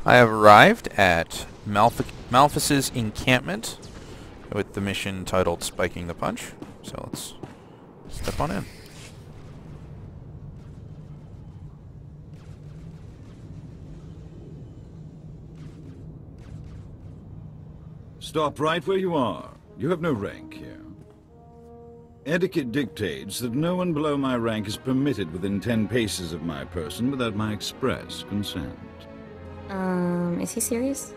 I have arrived at Malphas's encampment with the mission titled Spiking the Punch. So let's step on in. Stop right where you are. You have no rank here. Etiquette dictates that no one below my rank is permitted within 10 paces of my person without my express consent. Is he serious?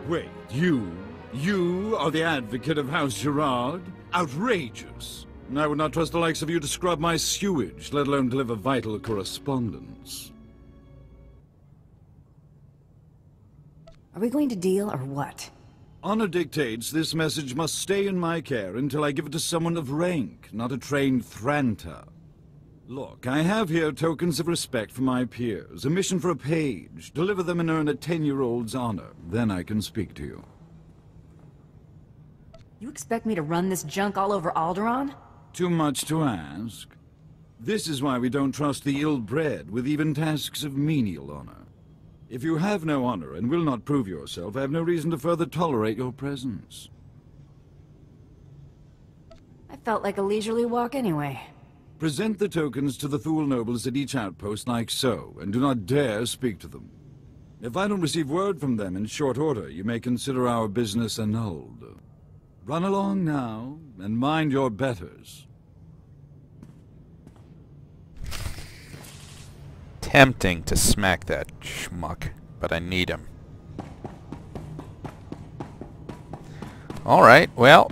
Wait, you are the advocate of House Gerard? Outrageous! I would not trust the likes of you to scrub my sewage, let alone deliver vital correspondence. Are we going to deal or what? Honor dictates this message must stay in my care until I give it to someone of rank, not a trained Thranter. Look, I have here tokens of respect for my peers, a mission for a page. Deliver them and earn a 10-year-old's honor. Then I can speak to you. You expect me to run this junk all over Alderaan? Too much to ask. This is why we don't trust the ill-bred with even tasks of menial honor. If you have no honor and will not prove yourself, I have no reason to further tolerate your presence. I felt like a leisurely walk anyway. Present the tokens to the Thule nobles at each outpost like so, and do not dare speak to them. If I don't receive word from them in short order, you may consider our business annulled. Run along now, and mind your betters. Tempting to smack that schmuck, but I need him. Alright, well,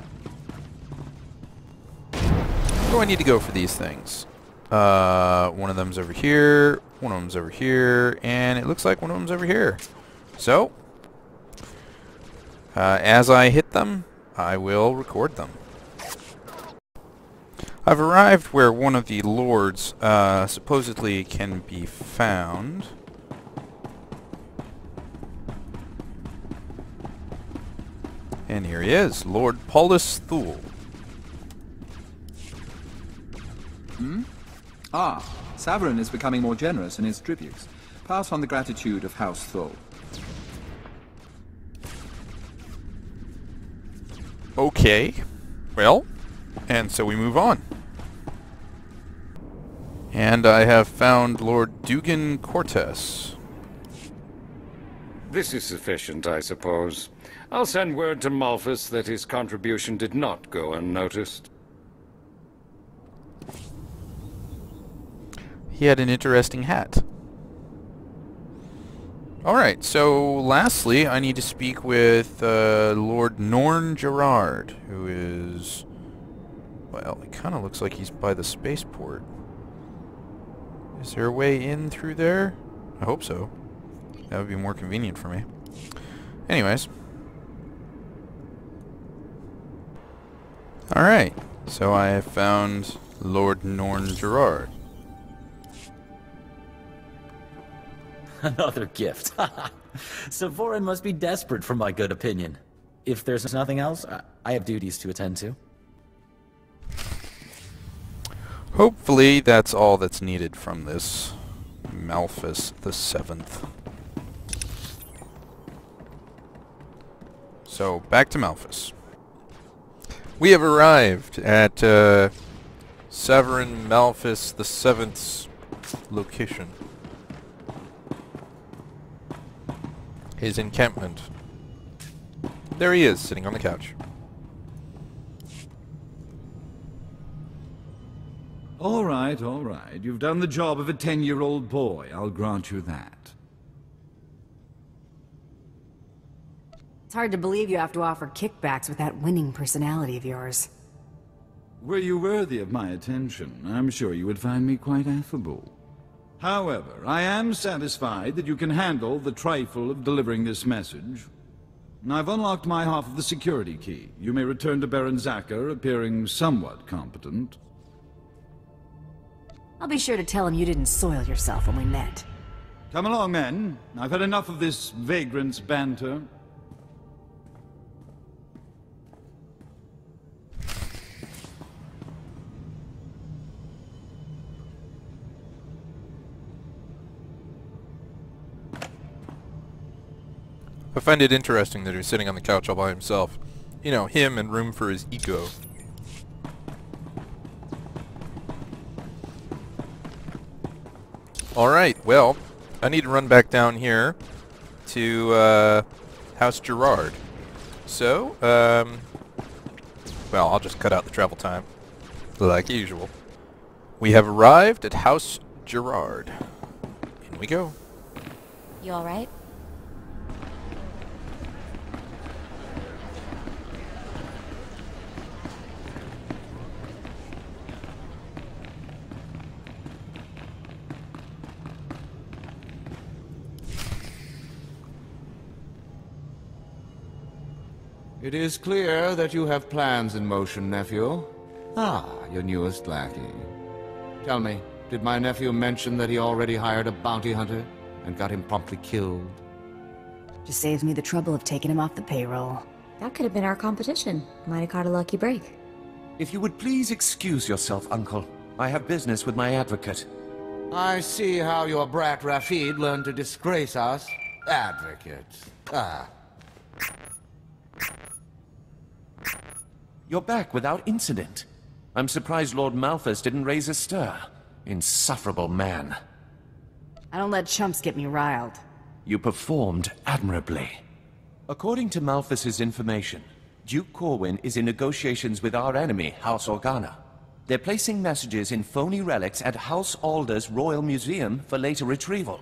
where do I need to go for these things? One of them's over here, one of them's over here, and it looks like one of them's over here. So, as I hit them, I will record them. I've arrived where one of the lords supposedly can be found. And here he is, Lord Paulus Thule. Saverin is becoming more generous in his tributes. Pass on the gratitude of House Thule. Okay, well, and so we move on. And I have found Lord Dugan Cortes. This is sufficient, I suppose. I'll send word to Malphas that his contribution did not go unnoticed. He had an interesting hat. Alright, so lastly, I need to speak with Lord Norn Gerard, who is... well, it kind of looks like he's by the spaceport. Is there a way in through there? I hope so. That would be more convenient for me. Anyways. Alright, so I have found Lord Norn Gerard. Another gift. Savorin must be desperate for my good opinion. If there's nothing else, I have duties to attend to. Hopefully that's all that's needed from this Malphas the Seventh. So, back to Malphas. We have arrived at Saverin Malphas the Seventh's location. His encampment. There he is, sitting on the couch. All right. You've done the job of a 10-year-old boy. I'll grant you that. It's hard to believe you have to offer kickbacks with that winning personality of yours. Were you worthy of my attention, I'm sure you would find me quite affable. However, I am satisfied that you can handle the trifle of delivering this message. I've unlocked my half of the security key. You may return to Baron Zacher, appearing somewhat competent. I'll be sure to tell him you didn't soil yourself when we met. Come along, men. I've had enough of this vagrant's banter. I find it interesting that he's sitting on the couch all by himself. You know, him and room for his ego. Alright, well, I need to run back down here to House Gerard. So, well, I'll just cut out the travel time, like usual. We have arrived at House Gerard. In we go. You alright? It is clear that you have plans in motion, nephew. Ah, your newest lackey. Tell me, did my nephew mention that he already hired a bounty hunter and got him promptly killed? Just saves me the trouble of taking him off the payroll. That could have been our competition. Might have caught a lucky break. If you would please excuse yourself, Uncle. I have business with my advocate. I see how your brat Rafid learned to disgrace us. Advocate. Ah. You're back without incident. I'm surprised Lord Malthus didn't raise a stir. Insufferable man. I don't let chumps get me riled. You performed admirably. According to Malthus's information, Duke Corwin is in negotiations with our enemy, House Organa. They're placing messages in phony relics at House Alder's Royal Museum for later retrieval.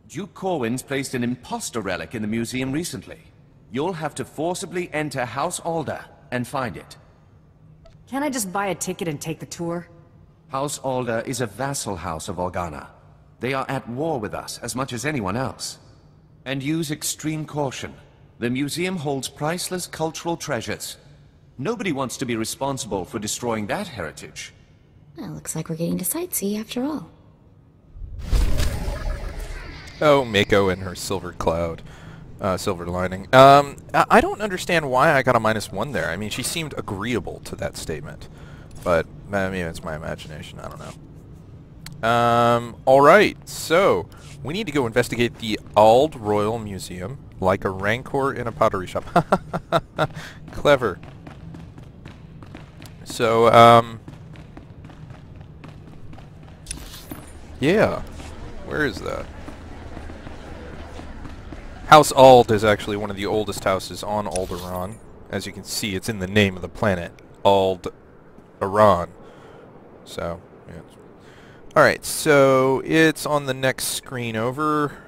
Duke Corwin's placed an imposter relic in the museum recently. You'll have to forcibly enter House Alder and find it. Can't I just buy a ticket and take the tour? House Alder is a vassal house of Organa. They are at war with us as much as anyone else. And use extreme caution. The museum holds priceless cultural treasures. Nobody wants to be responsible for destroying that heritage. Well, looks like we're getting to sightsee after all. Oh, Mako and her silver cloud. Silver lining. I don't understand why I got a -1 there. I mean, she seemed agreeable to that statement. But, I mean, it's my imagination. I don't know. Alright, so, we need to go investigate the Ald Royal Museum, like a rancor in a pottery shop. Clever. So, yeah. Where is that? House Ald is actually one of the oldest houses on Alderaan. As you can see, it's in the name of the planet, Alderaan. So, yeah. Alright, so it's on the next screen over.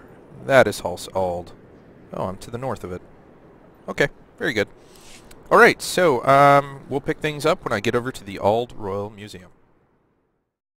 That is House Ald. Oh, I'm to the north of it. Okay, very good. Alright, so we'll pick things up when I get over to the Ald Royal Museum.